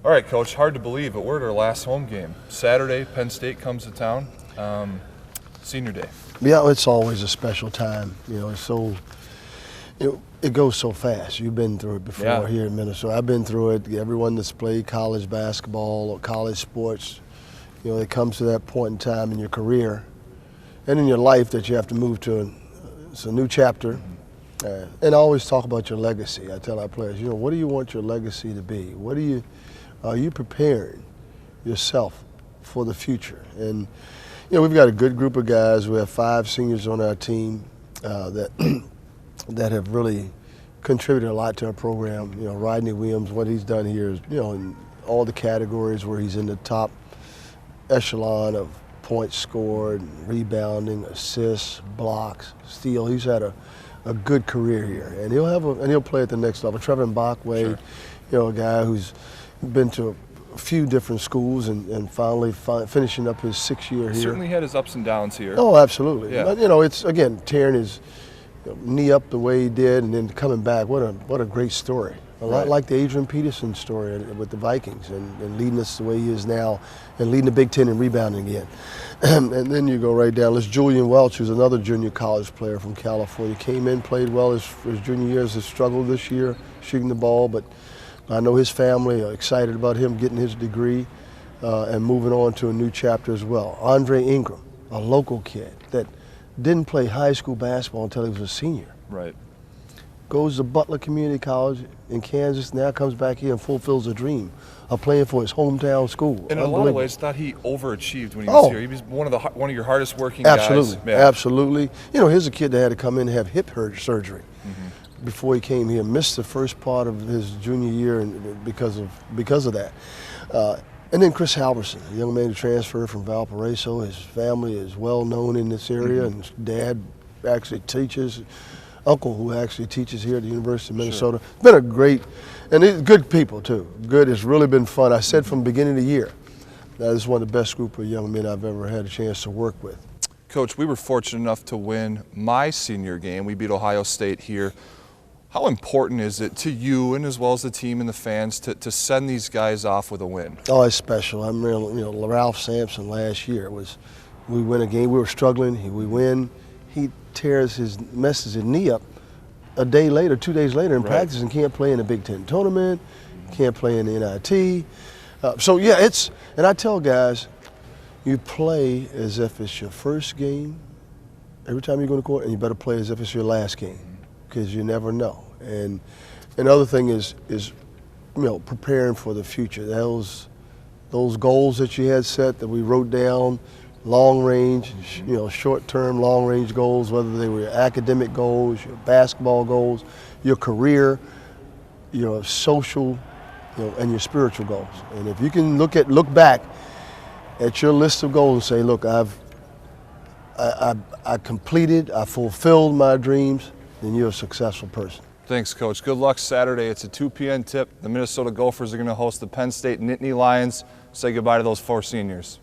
All right, Coach, hard to believe, but we're at our last home game. Saturday, Penn State comes to town. Senior day. Yeah, it's always a special time. You know, it's so it goes so fast. You've been through it before here in Minnesota. I've been through it. Everyone that's played college basketball or college sports, you know, it comes to that point in time in your career and in your life that you have to move to it's a new chapter. And I always talk about your legacy. I tell our players, you know, what do you want your legacy to be? Are you preparing yourself for the future? And you know, we've got a good group of guys. We have 5 seniors on our team that have really contributed a lot to our program. You know, Rodney Williams, what he's done here is, you know, in all the categories where he's in the top echelon of points scored, rebounding, assists, blocks, steal. He's had a good career here, and he'll play at the next level. Trevor Bachway, you know, a guy who's been to a few different schools and finally finishing up his 6th year here. Certainly had his ups and downs here. Oh, absolutely. Yeah. But you know, it's again tearing his knee up the way he did and then coming back. What a great story. A lot like the Adrian Peterson story with the Vikings and leading us the way he is now and leading the Big Ten in rebounding again. And then you go right down. There's Julian Welch, who's another junior college player from California. Came in, played well his junior year, has struggled this year shooting the ball, but I know his family are excited about him getting his degree and moving on to a new chapter as well. Andre Ingram, a local kid that didn't play high school basketball until he was a senior. Right. Goes to Butler Community College in Kansas, now comes back here and fulfills a dream of playing for his hometown school. In a lot of ways, thought he overachieved when he was here. He was one of your hardest working guys. Absolutely. You know, here's a kid that had to come in and have hip surgery before he came here. Missed the first part of his junior year because of that. And then Chris Halverson, a young man who transferred from Valparaiso. His family is well known in this area, and his dad actually teaches. Uncle who actually teaches here at the University of Minnesota. It's been a great, and it's good people too. Good, it's really been fun. I said from the beginning of the year, that is one of the best group of young men I've ever had a chance to work with. Coach, we were fortunate enough to win my senior game. We beat Ohio State here. How important is it to you and as well as the team and the fans to send these guys off with a win? Oh, it's special. I'm real, you know, Ralph Sampson last year we win a game, we were struggling, we win. He messes his knee up a day later, 2 days later in practice and can't play in the Big Ten tournament, can't play in the NIT. So yeah, and I tell guys, you play as if it's your first game every time you go to court, and you better play as if it's your last game because you never know. And another thing is you know, preparing for the future. Those goals that you had set that we wrote down, long range, you know, short-term, long-range goals, whether they were your academic goals, your basketball goals, your career, your social, you know, and your spiritual goals. And if you can look back at your list of goals and say, look, I completed, I fulfilled my dreams, then you're a successful person. Thanks, Coach. Good luck Saturday. It's a 2 p.m. tip. The Minnesota Gophers are going to host the Penn State Nittany Lions. Say goodbye to those 4 seniors.